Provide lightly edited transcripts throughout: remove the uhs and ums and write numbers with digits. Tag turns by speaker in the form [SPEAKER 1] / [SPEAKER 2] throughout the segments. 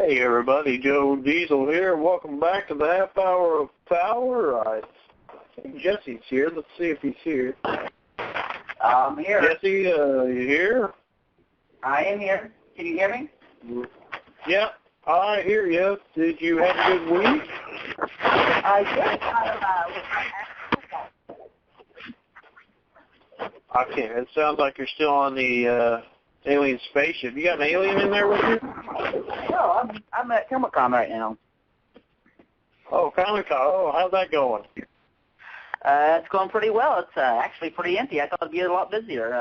[SPEAKER 1] Hey everybody, Joe Diesel here. Welcome back to the half hour of power. I think Jesse's here. Let's see if he's here.
[SPEAKER 2] I'm here.
[SPEAKER 1] Jesse, you here?
[SPEAKER 2] I am here. Can you hear me?
[SPEAKER 1] Yeah, I hear you. Did you have a good week?
[SPEAKER 2] I did.
[SPEAKER 1] I can't. It sounds like you're still on the alien spaceship. You got an alien in there with you?
[SPEAKER 2] No, I'm at Comic-Con right now.
[SPEAKER 1] Oh, Comic-Con. Oh, how's that going?
[SPEAKER 2] It's going pretty well. It's actually pretty empty. I thought it'd be a lot busier.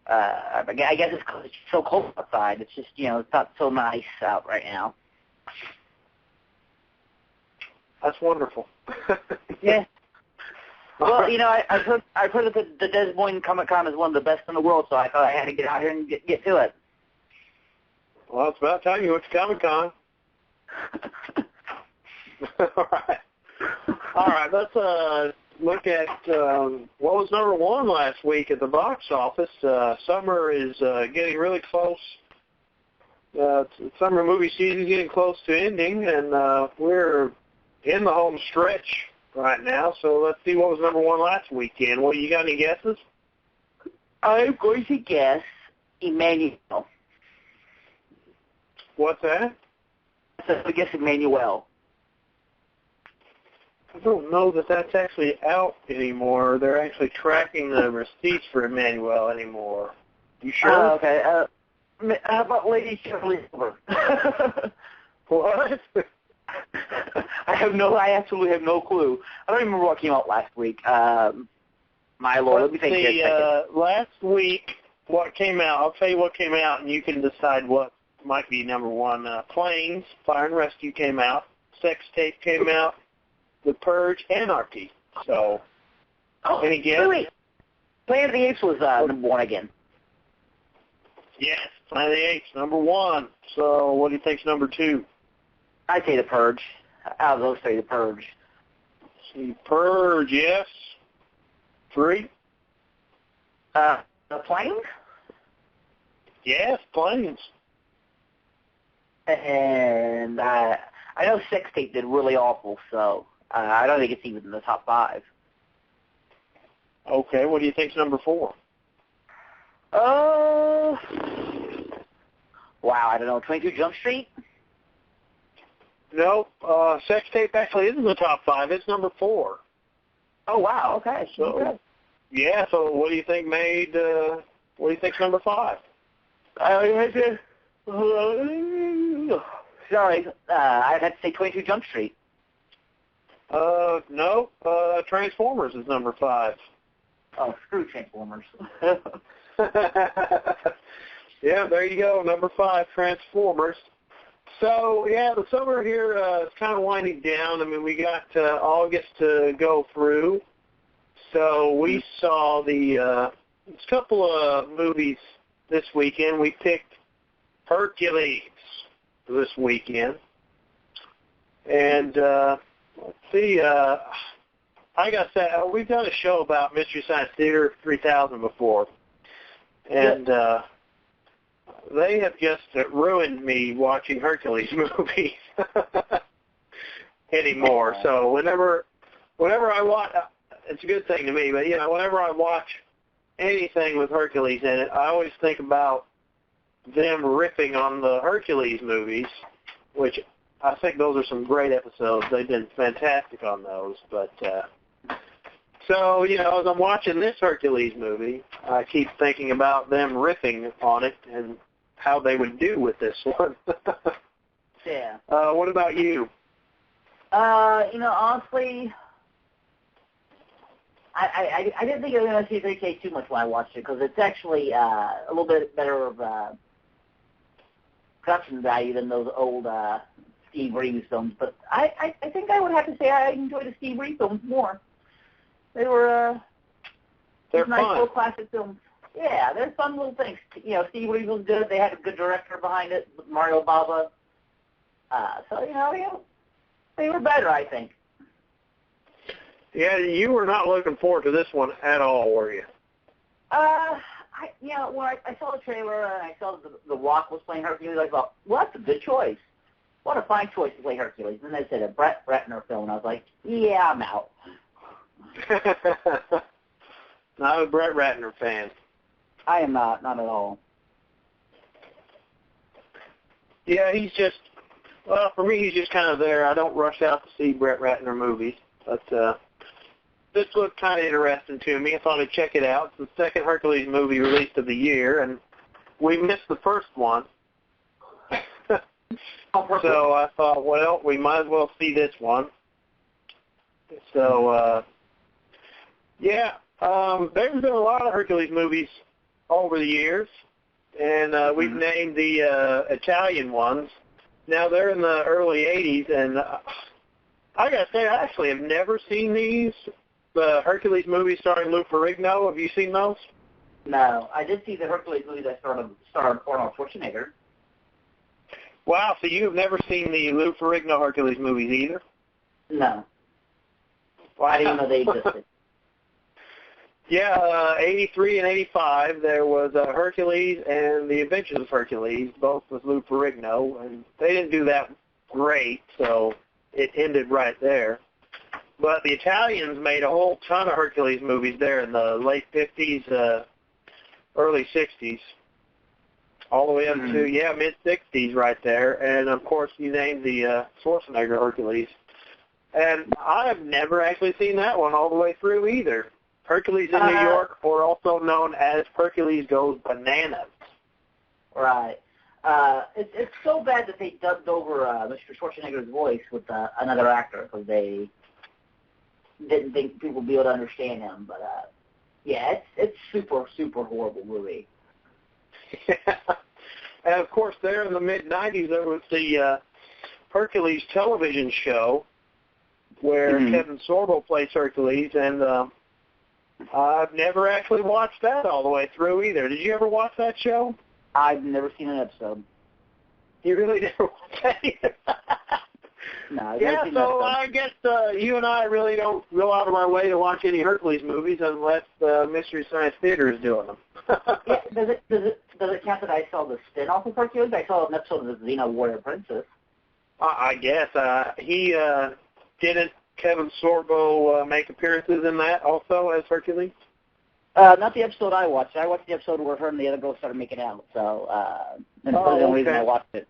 [SPEAKER 2] I guess it's because it's so cold outside. It's just, it's not so nice out right now.
[SPEAKER 1] That's wonderful.
[SPEAKER 2] Yeah. Well, I've heard that the Des Moines Comic-Con is one of the best in the world, so I thought I had to get out here and get to it.
[SPEAKER 1] Well, it's about time you went to Comic-Con. All right, let's look at what was number one last week at the box office. Summer is getting really close. Summer movie season is getting close to ending, and we're in the home stretch right now. So let's see what was number one last weekend. Well, you got any guesses?
[SPEAKER 2] I'm going to guess Emmanuel.
[SPEAKER 1] What's that?
[SPEAKER 2] I guess Emmanuel.
[SPEAKER 1] I don't know that that's actually out anymore. They're actually tracking the receipts for Emmanuel anymore. You sure?
[SPEAKER 2] Okay. How about Lady Shirley Silver?
[SPEAKER 1] What?
[SPEAKER 2] I absolutely have no clue. I don't even remember what came out last week. My Lord, let me think here a second.
[SPEAKER 1] Last week, what came out, I'll tell you what came out, and you can decide what might be number one. Planes, Fire and Rescue came out. Sex Tape came out. The Purge, Anarchy. So, any guess?
[SPEAKER 2] Wait. Planet of the Apes was number one again.
[SPEAKER 1] Yes, Planet of the Apes, number one. So, what do you think's number two?
[SPEAKER 2] I'd say The Purge. Out of those three, The Purge.
[SPEAKER 1] The Purge, yes. Three?
[SPEAKER 2] The Planes?
[SPEAKER 1] Yes, Planes.
[SPEAKER 2] And I know Sex Tape did really awful, so I don't think it's even in the top five.
[SPEAKER 1] Okay, what do you think's number four?
[SPEAKER 2] Wow, I don't know, 22 Jump Street?
[SPEAKER 1] No, Sex Tape actually is in the top five. It's number four.
[SPEAKER 2] Oh, wow, okay.
[SPEAKER 1] So,
[SPEAKER 2] okay.
[SPEAKER 1] Yeah, so what do you think what do you think's number five?
[SPEAKER 2] Sorry, I'd have to say 22 Jump Street.
[SPEAKER 1] No, Transformers is number five.
[SPEAKER 2] Oh, screw Transformers.
[SPEAKER 1] Yeah, there you go, number five, Transformers. So, yeah, the summer here is kind of winding down. I mean, we got August to go through. So we saw the couple of movies this weekend. We picked Hercules this weekend. And let's see, I got to say, we've done a show about Mystery Science Theater 3000 before. And they have just ruined me watching Hercules movies anymore. So whenever I watch, it's a good thing to me, but whenever I watch anything with Hercules in it, I always think about them riffing on the Hercules movies, which I think those are some great episodes. They did fantastic on those. But so, as I'm watching this Hercules movie, I keep thinking about them riffing on it and how they would do with this one.
[SPEAKER 2] Yeah.
[SPEAKER 1] What about you?
[SPEAKER 2] Honestly, I didn't think I was going to see 3K too much when I watched it, because it's actually a little bit better of production value than those old Steve Reeves films. But I think I would have to say I enjoyed the Steve Reeves films more. They were
[SPEAKER 1] They're
[SPEAKER 2] nice
[SPEAKER 1] fun.
[SPEAKER 2] little classic films. Yeah, they're fun little things. Steve Reeves was good. They had a good director behind it, Mario Bava. So, they were better, I think.
[SPEAKER 1] Yeah, you were not looking forward to this one at all, were you?
[SPEAKER 2] I when I saw the trailer and I saw the Rock was playing Hercules, I thought, well, that's a good choice. What a fine choice to play Hercules. And then they said a Brett Ratner film, and I was like, yeah, I'm out.
[SPEAKER 1] Not a Brett Ratner fan.
[SPEAKER 2] I am not at all.
[SPEAKER 1] Yeah, he's just, well, for me, he's just kind of there. I don't rush out to see Brett Ratner movies, but this looked kind of interesting to me. I thought I'd check it out. It's the second Hercules movie released of the year, and we missed the first one. So I thought, well, we might as well see this one. So, yeah, there's been a lot of Hercules movies over the years, and we've named the Italian ones. Now, they're in the early 80s, and I got to say, I actually have never seen these. The Hercules movies starring Lou Ferrigno. Have you seen those?
[SPEAKER 2] No, I did see the Hercules movie that starred Arnold Schwarzenegger.
[SPEAKER 1] Wow, so you've never seen the Lou Ferrigno Hercules movies either?
[SPEAKER 2] No.
[SPEAKER 1] Wow.
[SPEAKER 2] I didn't even know they existed.
[SPEAKER 1] Yeah, 83 and 85, there was Hercules and the Adventures of Hercules, both with Lou Ferrigno, and they didn't do that great, so it ended right there. But the Italians made a whole ton of Hercules movies there in the late 50s, early 60s, all the way up to, mid-60s right there. And, of course, you named the Schwarzenegger Hercules. And I've never actually seen that one all the way through either. Hercules in New York, or also known as Hercules Goes Bananas.
[SPEAKER 2] Right. It's so bad that they dubbed over Mr. Schwarzenegger's voice with another actor because they didn't think people would be able to understand him. But, it's super, super horrible movie.
[SPEAKER 1] Yeah. And, of course, there in the mid-90s, there was the Hercules television show where Kevin Sorbo plays Hercules, and I've never actually watched that all the way through either. Did you ever watch that show?
[SPEAKER 2] I've never seen an episode.
[SPEAKER 1] You really never watched that either?
[SPEAKER 2] No,
[SPEAKER 1] yeah, so I guess you and I really don't go out of our way to watch any Hercules movies unless Mystery Science Theater is doing them.
[SPEAKER 2] Yeah, does it count that I saw the spin-off of Hercules? I saw an episode of the Xena Warrior Princess.
[SPEAKER 1] I guess. Didn't Kevin Sorbo make appearances in that also as Hercules?
[SPEAKER 2] Not the episode I watched. I watched the episode where her and the other girl started making out. So that's the only reason I watched it.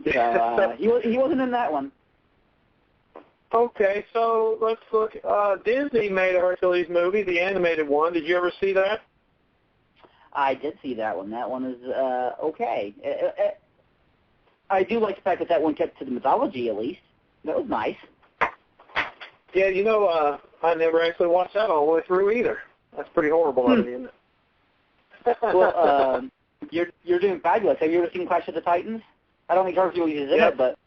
[SPEAKER 2] So he wasn't in that one.
[SPEAKER 1] Okay, so let's look. Disney made a Hercules movie, the animated one. Did you ever see that?
[SPEAKER 2] I did see that one. That one is okay. I do like the fact that one kept to the mythology, at least. That was nice.
[SPEAKER 1] Yeah, I never actually watched that all the way through either. That's pretty horrible of you, isn't it?
[SPEAKER 2] Well, you're doing fabulous. Have you ever seen Clash of the Titans? I don't think Hercules is in it, but,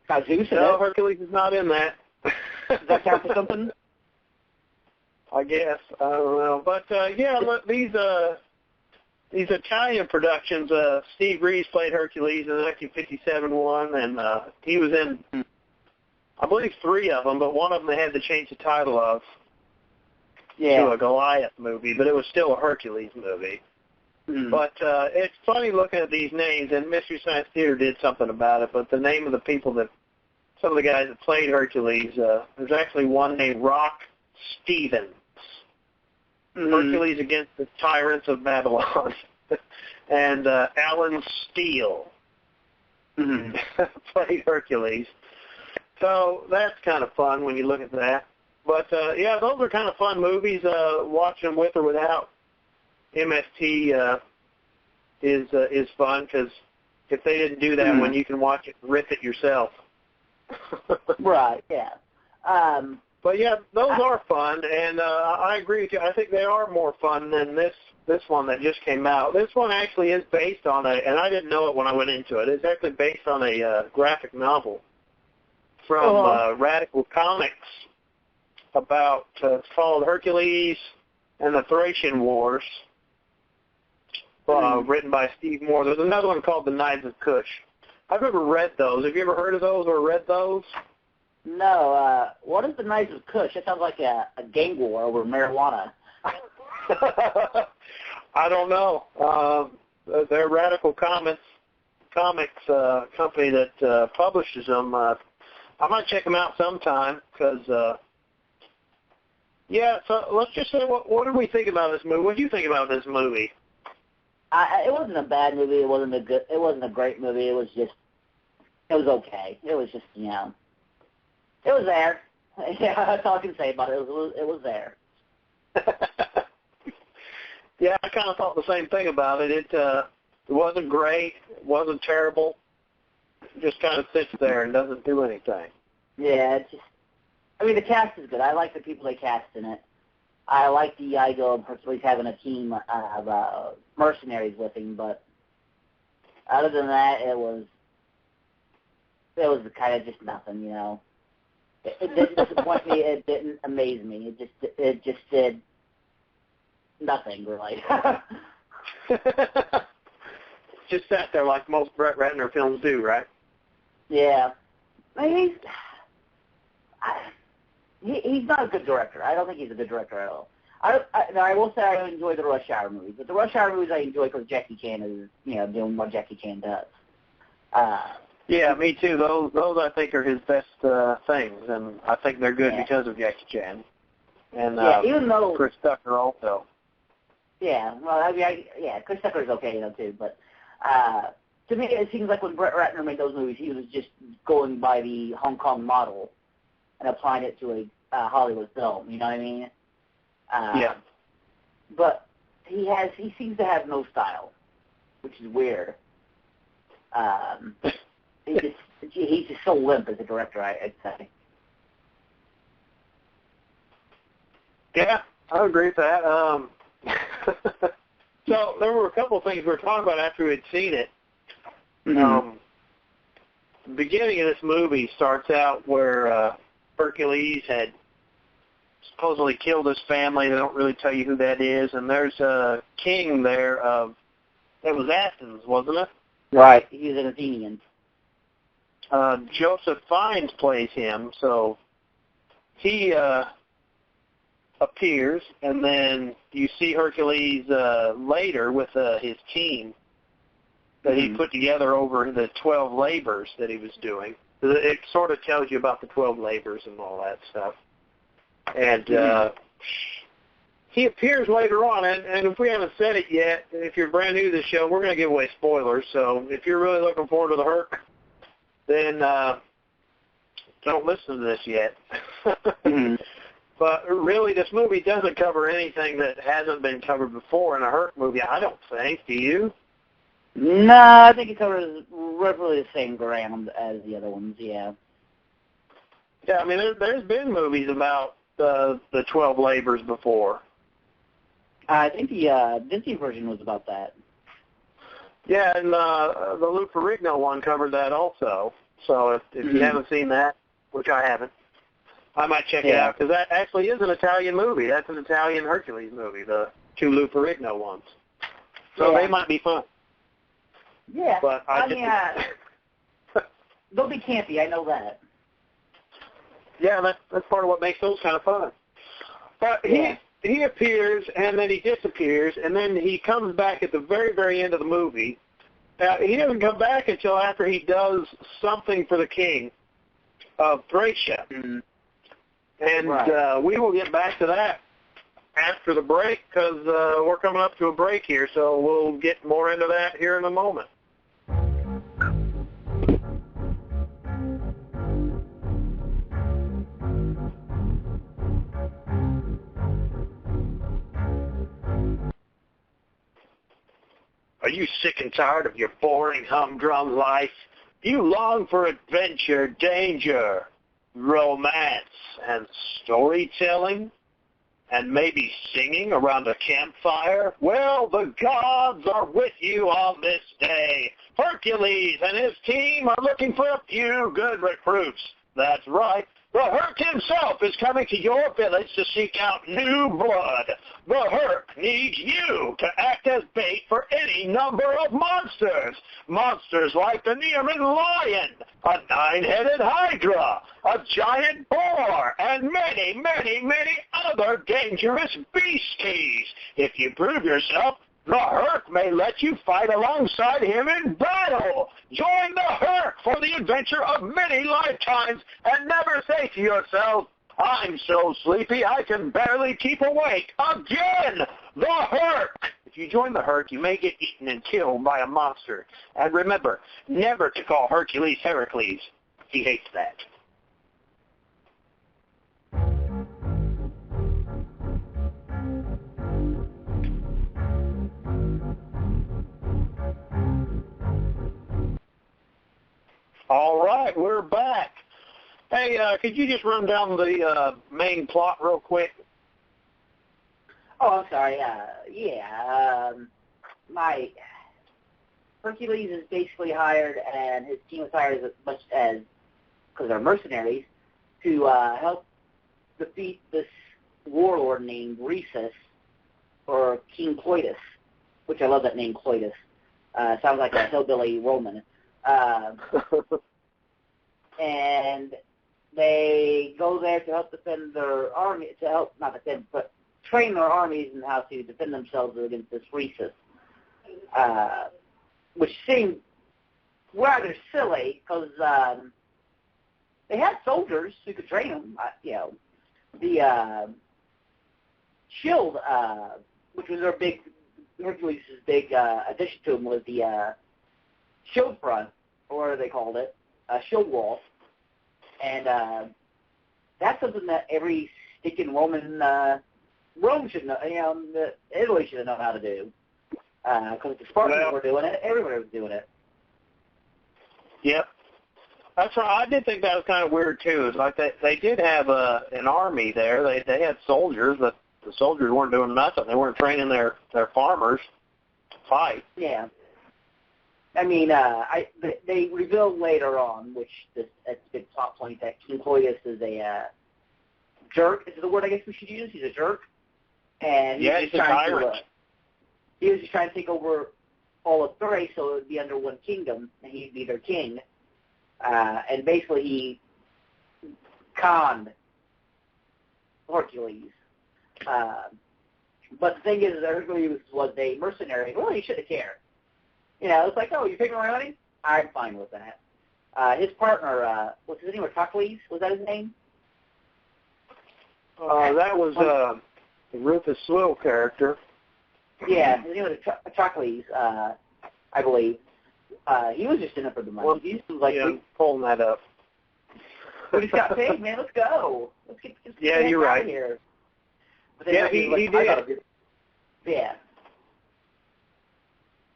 [SPEAKER 2] got Zeus in it.
[SPEAKER 1] No, Hercules is not in that.
[SPEAKER 2] Does that count for something?
[SPEAKER 1] I guess. I don't know. But, look, these Italian productions, Steve Reeves played Hercules in the 1957 one, and he was in, I believe, 3 of them, but one of them they had to change the title of to a Goliath movie, but it was still a Hercules movie. But it's funny looking at these names, and Mystery Science Theater did something about it, but the name of the people some of the guys that played Hercules, there's actually one named Rock Stevens. Hercules Against the Tyrants of Babylon. And Alan Steele played Hercules. So that's kind of fun when you look at that. But, those are kind of fun movies. Watching them with or without MST is fun, because if they didn't do that one, you can watch it and rip it yourself.
[SPEAKER 2] Right, yeah.
[SPEAKER 1] But, those are fun, and I agree with you. I think they are more fun than this one that just came out. This one actually is based on and I didn't know it when I went into it, it's actually based on a graphic novel from Radical Comics about, it's called Hercules and the Thracian Wars, written by Steve Moore. There's another one called The Knights of Kush. I've never read those. Have you ever heard of those or read those?
[SPEAKER 2] No. What is the Knights of Kush? It sounds like a gang war over marijuana.
[SPEAKER 1] I don't know. They're Radical Comics company that publishes them. I might check them out sometime because, yeah. So let's just say, what did we think about this movie? What did you think about this movie?
[SPEAKER 2] It wasn't a bad movie. It wasn't a great movie. It was okay. It was just, it was there. Yeah, that's all I can say about it. It was there.
[SPEAKER 1] Yeah, I kind of thought the same thing about it. It wasn't great. It wasn't terrible. It just kind of sits there and doesn't do anything.
[SPEAKER 2] Yeah, the cast is good. I like the people they cast in it. I like the idea of Hercules having a team of mercenaries with him, but other than that, it was kind of just nothing, It didn't disappoint me. It didn't amaze me. It just did nothing, really.
[SPEAKER 1] Just sat there like most Brett Ratner films do, right?
[SPEAKER 2] Yeah. He's not a good director. I don't think he's a good director at all. I will say I enjoy the Rush Hour movies, but the Rush Hour movies I enjoy because Jackie Chan is, doing what Jackie Chan does.
[SPEAKER 1] Yeah, me too. Those I think are his best things, and I think they're good because of Jackie Chan. And
[SPEAKER 2] even though
[SPEAKER 1] Chris Tucker also.
[SPEAKER 2] Yeah, well, Chris Tucker is okay, too. But to me, it seems like when Brett Ratner made those movies, he was just going by the Hong Kong model and applying it to a Hollywood film. You know what I mean?
[SPEAKER 1] Yeah.
[SPEAKER 2] But he seems to have no style, which is weird. He's just so limp as a director, I'd say.
[SPEAKER 1] Yeah, I agree with that. So there were a couple of things we were talking about after we had seen it.
[SPEAKER 2] Mm-hmm.
[SPEAKER 1] The beginning of this movie starts out where Hercules had supposedly killed his family. They don't really tell you who that is. And there's a king there it was Athens, wasn't it?
[SPEAKER 2] Right. He's an Athenian.
[SPEAKER 1] Joseph Fiennes plays him, so he appears, and then you see Hercules later with his team that he put together over the 12 labors that he was doing. It sort of tells you about the 12 labors and all that stuff. And he appears later on, and if we haven't said it yet, if you're brand new to the show, we're going to give away spoilers. So if you're really looking forward to the Herc, then don't listen to this yet. But really, this movie doesn't cover anything that hasn't been covered before in a Herc movie, I don't think. Do you?
[SPEAKER 2] No, I think it covers roughly the same ground as the other ones, yeah.
[SPEAKER 1] Yeah, I mean, there's been movies about the 12 labors before.
[SPEAKER 2] I think the Disney version was about that.
[SPEAKER 1] Yeah, and the Lou Ferrigno one covered that also. So if you haven't seen that, which I haven't, I might check it out, because that actually is an Italian movie. That's an Italian Hercules movie, the two Lou Ferrigno ones. So they might be fun.
[SPEAKER 2] Yeah,
[SPEAKER 1] but
[SPEAKER 2] they'll be campy, I know that.
[SPEAKER 1] Yeah, that's part of what makes those kind of fun. But he appears, and then he disappears, and then he comes back at the very, very end of the movie. He doesn't come back until after he does something for the king of Thrace. And we will get back to that after the break, because we're coming up to a break here, so we'll get more into that here in a moment. Are you sick and tired of your boring, humdrum life? You long for adventure, danger, romance, and storytelling? And maybe singing around a campfire? Well, the gods are with you on this day. Hercules and his team are looking for a few good recruits. That's right. The Herc himself is coming to your village to seek out new blood. The Herc needs you to act as bait for any number of monsters. Monsters like the Nearman lion, a 9-headed hydra, a giant boar, and many, many, many other dangerous beasties. If you prove yourself,
[SPEAKER 3] The Herc may let you fight alongside him in battle. Join the Herc for the adventure of many lifetimes and never say to yourself, I'm so sleepy I can barely keep awake. Again, the Herc. If you join the Herc, you may get eaten and killed by a monster. And remember, never to call Hercules Heracles. He hates that. All right, we're back. Hey, could you just run down the main plot real quick?
[SPEAKER 2] Oh, I'm sorry. My Hercules is basically hired, and his team is hired as much as, because they're mercenaries, to help defeat this warlord named Rhesus, or King Cloydus, which I love that name, Cloydus. Sounds like a hillbilly Roman. And they go there to help defend their army, to help, not defend, but train their armies in how to defend themselves against this Rhesus, which seemed rather silly because they had soldiers who could train them. The shield, which was their big, Hercules' big addition to him, was the shield front, or whatever they called it, shield wall. And that's something that every stinking Roman, Rome should know, Italy should have known how to do. Because the Spartans were doing it, everybody was doing it.
[SPEAKER 3] Yep. That's right. I did think that was kind of weird, too. It's like they did have an army there. They had soldiers, but the soldiers weren't doing nothing. They weren't training their farmers to fight.
[SPEAKER 2] Yeah. I mean, they revealed later on, which that's a big plot point, that King Cloydus is a jerk. Is the word I guess we should use? He's a jerk. And
[SPEAKER 3] yeah, he's a tyrant.
[SPEAKER 2] He was just trying to take over all of Thrace so it would be under one kingdom, and he'd be their king. And basically he conned Hercules. But the thing is that Hercules was a mercenary. Well, he shouldn't have cared. It's like, oh, you're taking my money? I'm fine with that. His partner, what's his name, Hercules? Was that his name?
[SPEAKER 3] That was the Rufus Sewell character.
[SPEAKER 2] Yeah, his name was Hercules, I believe. He was just in it for the money.
[SPEAKER 3] Well,
[SPEAKER 2] he was like,
[SPEAKER 3] pulling that up.
[SPEAKER 2] We just got paid, man. Let's go. Let's get
[SPEAKER 3] you're
[SPEAKER 2] out
[SPEAKER 3] right.
[SPEAKER 2] of here. But
[SPEAKER 3] Yeah, he did.
[SPEAKER 2] Yeah.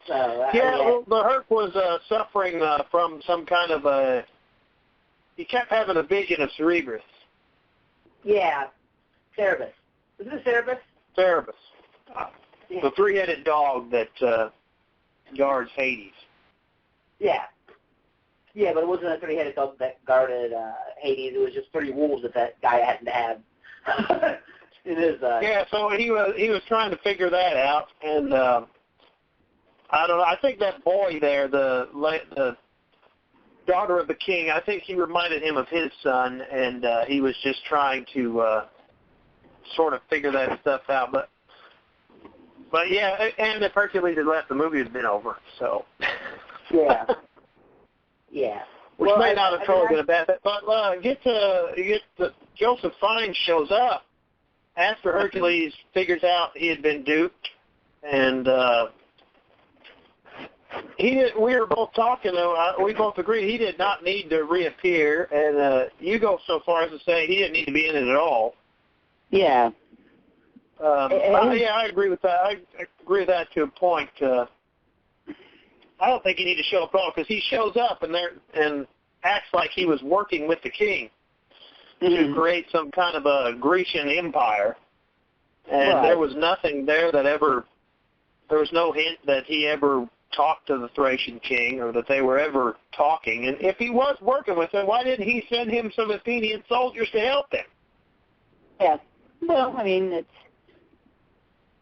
[SPEAKER 2] So,
[SPEAKER 3] well, the Herc was suffering from some kind of he kept having a vision of Cerberus.
[SPEAKER 2] Yeah, Cerberus. Is it Cerberus?
[SPEAKER 3] Cerberus.
[SPEAKER 2] Yeah.
[SPEAKER 3] The three-headed dog that guards Hades.
[SPEAKER 2] Yeah. Yeah, but it wasn't a three-headed dog that guarded Hades. It was just 3 wolves that guy happened to have. Yeah,
[SPEAKER 3] so he was trying to figure that out, and I don't know. I think that boy there, the daughter of the king, I think he reminded him of his son, and he was just trying to sort of figure that stuff out. But yeah, and if Hercules had left, the movie had been over. So
[SPEAKER 2] yeah, yeah.
[SPEAKER 3] Which may not have totally been a bad thing. But Joseph Fiennes shows up after Hercules figures out he had been duped, and we were both talking, though, we both agreed he did not need to reappear, and you go so far as to say he didn't need to be in it at all.
[SPEAKER 2] Yeah.
[SPEAKER 3] I agree with that. I agree with that to a point. I don't think he needed to show up at all, because he shows up and acts like he was working with the king to create some kind of a Grecian empire, and there was nothing there there was no hint that he ever talked to the Thracian king or that they were ever talking. And if he was working with him, why didn't he send him some Athenian soldiers to help him?
[SPEAKER 2] Yeah. Well, I mean,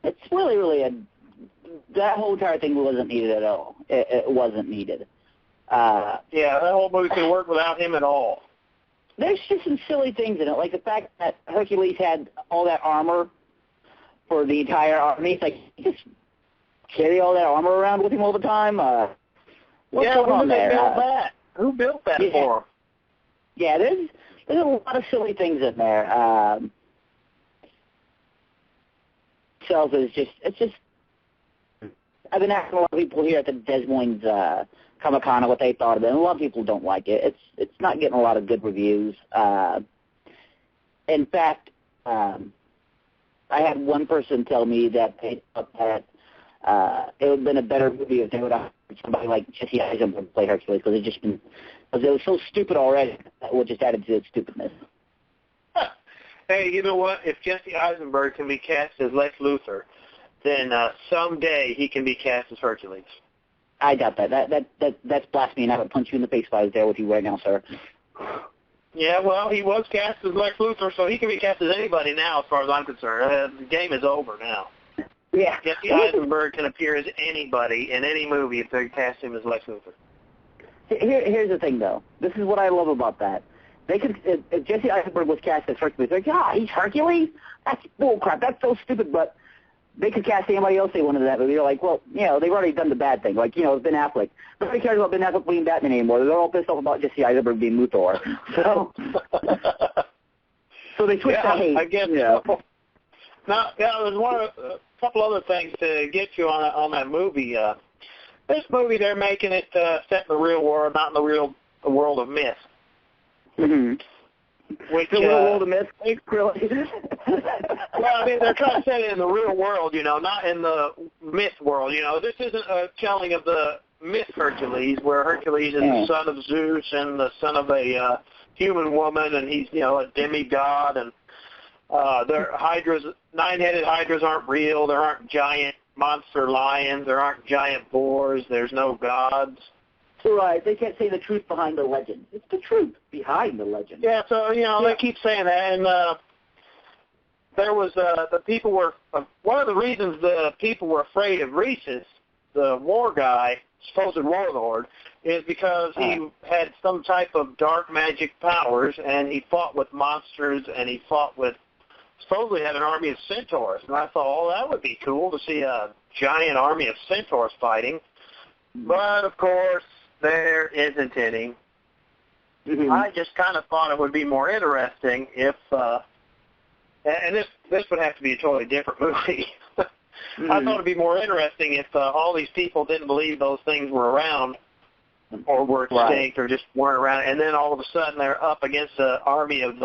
[SPEAKER 2] it's really that whole entire thing wasn't needed at all. It wasn't needed.
[SPEAKER 3] That whole movie could work without him at all.
[SPEAKER 2] There's just some silly things in it, like the fact that Hercules had all that armor for the entire army. It's like, he just carry all that armor around with him all the time? What's going on there?
[SPEAKER 3] Who built that for him?
[SPEAKER 2] Yeah, there's a lot of silly things in there. It's just. I've been asking a lot of people here at the Des Moines Comic-Con what they thought of it, and a lot of people don't like it. It's not getting a lot of good reviews. In fact, I had one person tell me that they thought that it would have been a better movie if they would have had somebody like Jesse Eisenberg play Hercules, because it was so stupid already that would just added to its stupidness.
[SPEAKER 3] Hey, you know what? If Jesse Eisenberg can be cast as Lex Luthor, then someday he can be cast as Hercules.
[SPEAKER 2] I doubt that. That's blasphemy, and I would punch you in the face if I was there with you right now, sir.
[SPEAKER 3] Yeah, well, he was cast as Lex Luthor, so he can be cast as anybody now, as far as I'm concerned. The game is over now.
[SPEAKER 2] Yeah.
[SPEAKER 3] Jesse Eisenberg can appear as anybody in any movie if they cast him as Lex Luthor.
[SPEAKER 2] Here's the thing, though. This is what I love about that. They could, if Jesse Eisenberg was cast as Hercules, they're like, he's Hercules? That's bullcrap. That's so stupid, but they could cast anybody else they wanted in that movie. They're like, well, they've already done the bad thing. Like, Ben Affleck. Nobody cares about Ben Affleck being Batman anymore. They're all pissed off about Jesse Eisenberg being Luthor. So they switched to hate.
[SPEAKER 3] I guess so. Now, there's a couple other things to get you on that movie. This movie, they're making it set in the real world, not in the world of myth.
[SPEAKER 2] Mm-hmm.
[SPEAKER 3] Which,
[SPEAKER 2] the real world of myth? Really?
[SPEAKER 3] Well, I mean, they're trying to set it in the real world, not in the myth world. This isn't a telling of the myth Hercules, where Hercules is the son of Zeus and the son of a human woman, and he's, a demigod, and their nine-headed hydras aren't real. There aren't giant monster lions. There aren't giant boars. There's no gods.
[SPEAKER 2] Right. They can't say the truth behind the legend. It's the truth behind the legend.
[SPEAKER 3] Yeah, so, they keep saying that, and there was, the people were, one of the reasons the people were afraid of Rhesus, the war guy, supposed warlord, is because he had some type of dark magic powers, and he fought with monsters, and he supposedly had an army of centaurs. And I thought, that would be cool to see a giant army of centaurs fighting. But, of course, there isn't any. Mm-hmm. I just kind of thought it would be more interesting if, and this would have to be a totally different movie. Mm-hmm. I thought it would be more interesting if all these people didn't believe those things were around or were extinct or just weren't around, and then all of a sudden they're up against an army of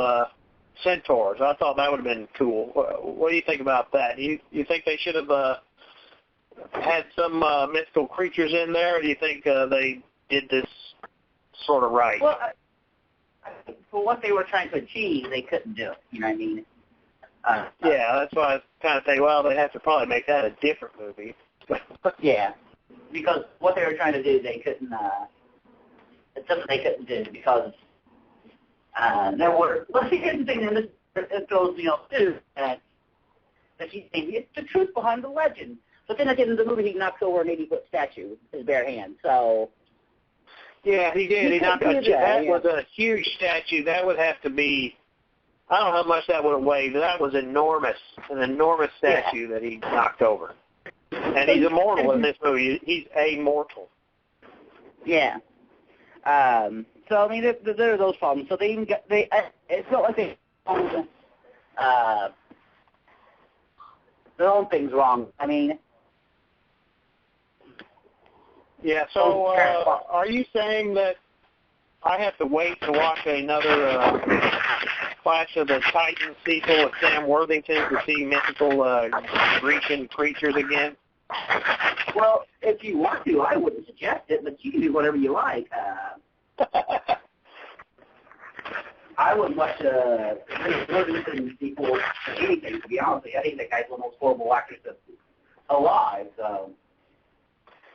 [SPEAKER 3] centaurs. I thought that would have been cool. What do you think about that? You think they should have had some mythical creatures in there, or do you think they did this sort of right?
[SPEAKER 2] Well, for what they were trying to achieve, they couldn't do it. You know what I mean?
[SPEAKER 3] Yeah, that's why I kind of think, they have to probably make that a different movie.
[SPEAKER 2] Yeah, because what they were trying to do, they couldn't. It's something they couldn't do because there were. Well, here's the thing, and it goes, too, that it's the truth behind the legend. But then at the end of the movie, he knocks over an 80-foot statue with his bare hand. So.
[SPEAKER 3] Yeah, he did. That was a huge statue. That would have to be. I don't know how much that would have weighed. That was enormous, an enormous statue that he knocked over. And he's immortal in this movie. He's immortal.
[SPEAKER 2] Yeah. So I mean, there are those problems. So it's not like they their own things wrong. I mean.
[SPEAKER 3] Yeah. So are you saying that I have to wait to watch another Clash of the Titans sequel with Sam Worthington to see mythical Grecian creatures again?
[SPEAKER 2] Well, if you want to, I wouldn't suggest it, but you can do whatever you like. I wouldn't watch Worthington sequel or anything, to be honest with you. I think that guy's one of the most horrible actors alive, so...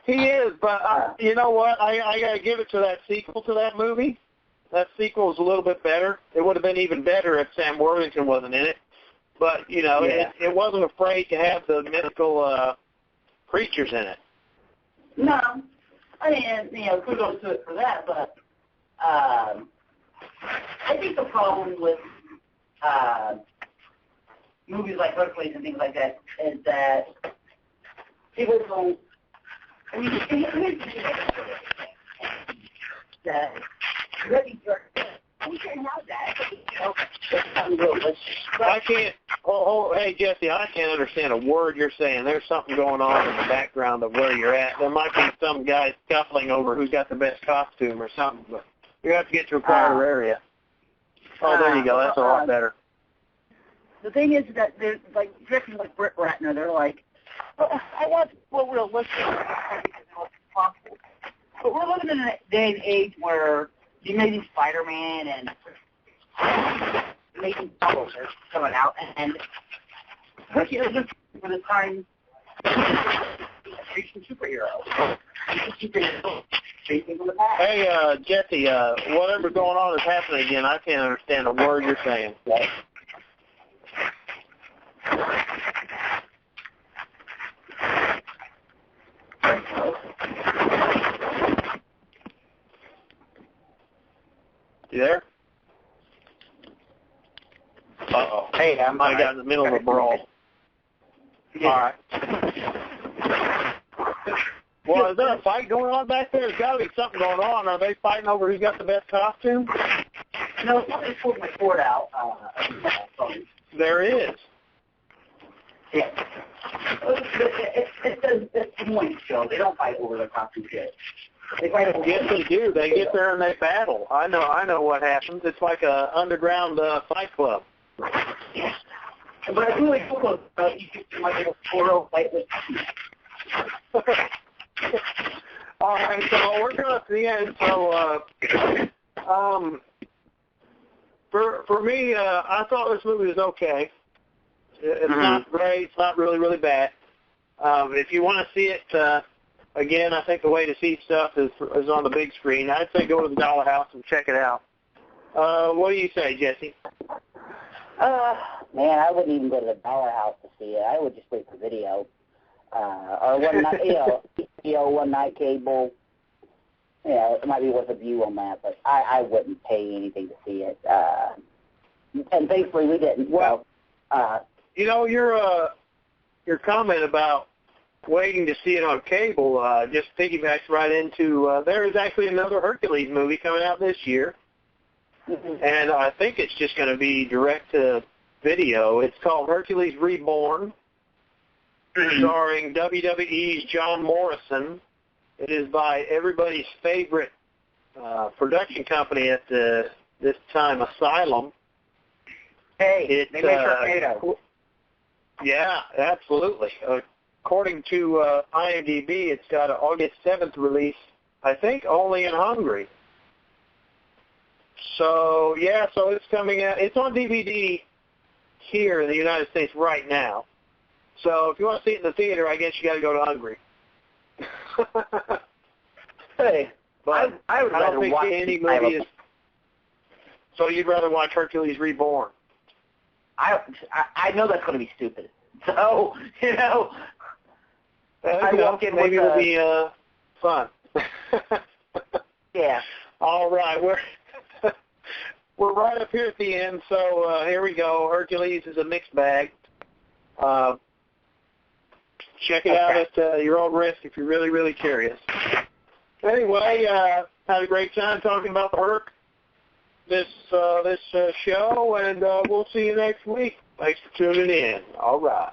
[SPEAKER 3] He is, but you know what? I got to give it to that sequel to that movie. That sequel is a little bit better. It would have been even better if Sam Worthington wasn't in it. But, it wasn't afraid to have the mythical creatures in it.
[SPEAKER 2] No. I mean, kudos to it for that, but I think the problem with movies like Hercules and things like that is that People don't. I mean, that really, we can't have that. That's unrealistic.
[SPEAKER 3] I can't. Oh, hey Jesse, I can't understand a word you're saying. There's something going on in the background of where you're at. There might be some guy scuffling over who's got the best costume or something. But you have to get to a quieter area. Oh, there you go. That's a lot better.
[SPEAKER 2] The thing is that they're like dressing like Britt Ratner. They're like, I want more realistic as possible. But we're living in a day and age where you may be Spider-Man and amazing novels are coming out, and Hercules is for the time a superhero.
[SPEAKER 3] Hey, Jesse, whatever's going on is happening again. I can't understand a word you're saying. You there? Uh-oh.
[SPEAKER 2] Hey, I
[SPEAKER 3] got in the middle of a brawl.
[SPEAKER 2] Yeah.
[SPEAKER 3] All right. Well, is there a fight going on back there? There's got to be something going on. Are they fighting over who's got the best costume?
[SPEAKER 2] No, somebody pulled my cord out.
[SPEAKER 3] There is.
[SPEAKER 2] Yeah. It's a morning show. They don't fight over their costume shit. They fight over.
[SPEAKER 3] Yes, they do. They get there and they battle. I know what happens. It's like a underground fight club.
[SPEAKER 2] Yeah. But it's really cool. You might be able to fight with.
[SPEAKER 3] All right, so we're going to the end. So, for me, I thought this movie was okay. It's not great. It's not really, really bad. If you want to see it again, I think the way to see stuff is on the big screen. I'd say go to the Dollar House and check it out. What do you say, Jesse?
[SPEAKER 2] Man, I wouldn't even go to the Dollar House to see it. I would just wait for video. Or one night, one night cable. It might be worth a view on that, but I wouldn't pay anything to see it. And thankfully we didn't.
[SPEAKER 3] Well, your comment about waiting to see it on cable just piggybacks right into there is actually another Hercules movie coming out this year, and I think it's just going to be direct to video. It's called Hercules Reborn, starring WWE's John Morrison. It is by everybody's favorite production company at this time, Asylum.
[SPEAKER 2] Hey, they make Sharknado.
[SPEAKER 3] Yeah, absolutely. According to IMDb, it's got an August 7th release, I think only in Hungary. So, so it's coming out. It's on DVD here in the United States right now. So if you want to see it in the theater, I guess you got to go to Hungary.
[SPEAKER 2] Hey,
[SPEAKER 3] but
[SPEAKER 2] I would rather
[SPEAKER 3] don't
[SPEAKER 2] watch
[SPEAKER 3] think any movie is. So you'd rather watch Hercules Reborn?
[SPEAKER 2] I know that's going to be stupid. So
[SPEAKER 3] maybe it'll be fun.
[SPEAKER 2] Yeah.
[SPEAKER 3] All right, we're right up here at the end. So here we go. Hercules is a mixed bag. Check it out at your own risk if you're really, really curious. Anyway, had a great time talking about the Herc this show, and we'll see you next week. Thanks for tuning in. All right.